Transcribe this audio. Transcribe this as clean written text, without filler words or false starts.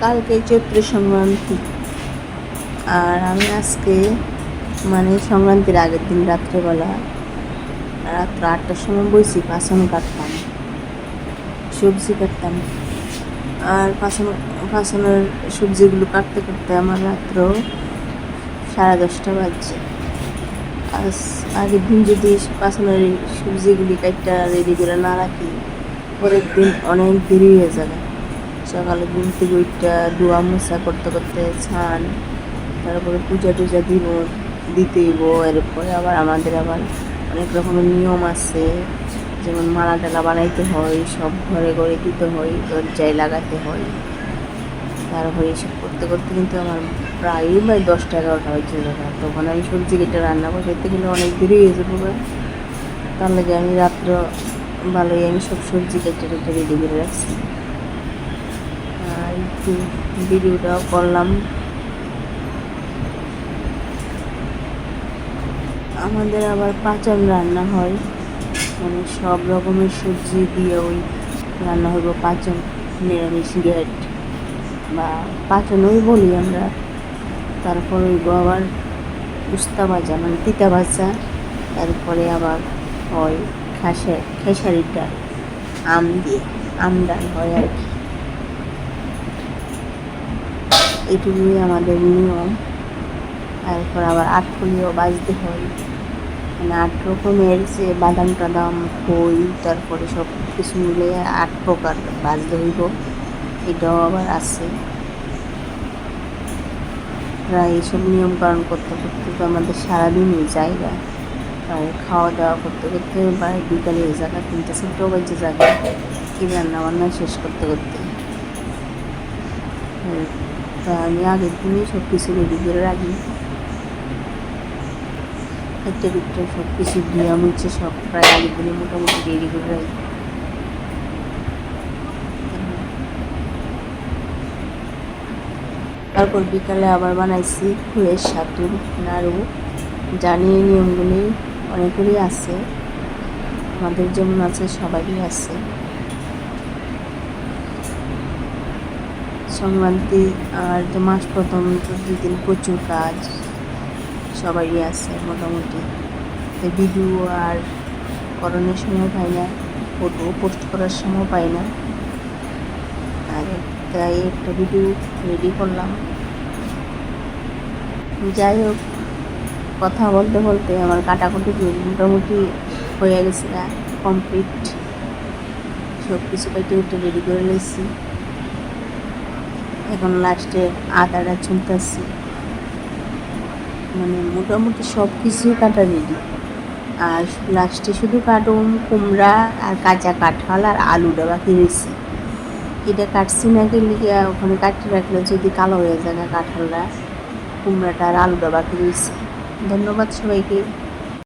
কালকে চৈত্র সংক্রান্তি। আর আমি আজকে সংক্রান্তির আগের দিন রাত্রেবেলা রাত্র 8টার সময় বইছি পাছন কাটতাম, সবজি কাটতাম। আর পাছনের সবজিগুলো কাটতে কাটতে আমার রাত্র 10:30 বাজছে। আগের দিন যদি পাছনের সবজিগুলি কাটটা রেডি করে না রাখি, পরের দিন অনেক দেরি হয়ে যাবে। সকালে ঘুম থেকে ওইটা ধোয়া মোছা করতে করতে ছান, তারপরে পূজা টুজা দিতেইব। এরপরে আবার আমাদের অনেক রকমের নিয়ম আছে, যেমন মালা টালা বানাইতে হয়, সব ঘরে ঘরে দিতে হয়, দরজায় লাগাতে হয়। তারপরে এসব করতে করতে কিন্তু আমার প্রায় 10টা-11টা হয়েছে যাবে। তখন আমি সবজি কেটে রান্না বসাইতে গেলে অনেক দেরি হয়ে যাবো। তার লাগে আমি রাত্র ভালোই আমি সব সবজি কেটে রেডি করে রাখছি। আর একটু ভিডিওটাও করলাম। আমাদের আবার পাঁচন রান্না হয়, সব রকমের সবজি দিয়ে ওই রান্না হইব পাঁচন, নিরামিষ গেট বা পাঁচনই বলি আমরা। তারপর হইব আবার উস্তা ভাজা, তিতা ভাজা। তারপরে আবার হয় খেসারির ডাল, আম দিয়ে আম ডাল হয় আর কি। এটুকুই আমাদের নিয়ম। তারপর আবার আটকলিও বাজতে হয়, 8 রকমের যে বাদাম টাদাম খই, তারপরে সব কিছু মিলে 8 প্রকার বাজতে হইব। এটাও আবার আছে। প্রায় এইসব নিয়মকানুন করতে করতে তো আমাদের সারাদিনই জায়গা। প্রায় খাওয়া দাওয়া করতে করতে প্রায় বিকালের জায়গা 3-4 বাজে জায়গা কি রান্না বান্না শেষ করতে করতে। তা আমি আগের দিনই সব কিছু রেডি করে রাখি। একটা সব কিছু ধুয়া মুছে সব প্রায় আগের দিনে মোটামুটি রেডি করে রাখি। তারপর বিকালে আবার বানাইছি খুঁয়ের সাতুর নাড়ু। জানি এই নিয়মগুলি অনেকেরই আছে, আমাদের যেমন আছে সবারই আছে। সংক্রান্তি আর তো মাস প্রথম 2 দিন প্রচুর কাজ সবারই আছে মোটামুটি। ভিডিও আর করণের সময় পাই না, ফটো পোস্ট করার সময় পাই না। আর তাই একটা ভিডিও রেডি করলাম। যাই হোক, কথা বলতে বলতে আমার কাটাকুটি মোটামুটি হয়ে গেছে, কমপ্লিট। সব কিছু কেটে রেডি করে নিয়েছি। এখন লাস্টে আদাটা চুলতেছি, মোটামুটি সব কিছুই কাটা রেডি। আর লাস্টে শুধু কাটুন কুমড়া আর কাঁচা কাঁঠাল আর আলুটা বাকি রয়েছে। এটা কাটছি না গেলে ওখানে কাটতে রাখলে যদি কালো হয়ে যায় না কাঁঠালটা, কুমড়াটা আর আলুটা বাকি রয়েছে। ধন্যবাদ সবাইকে।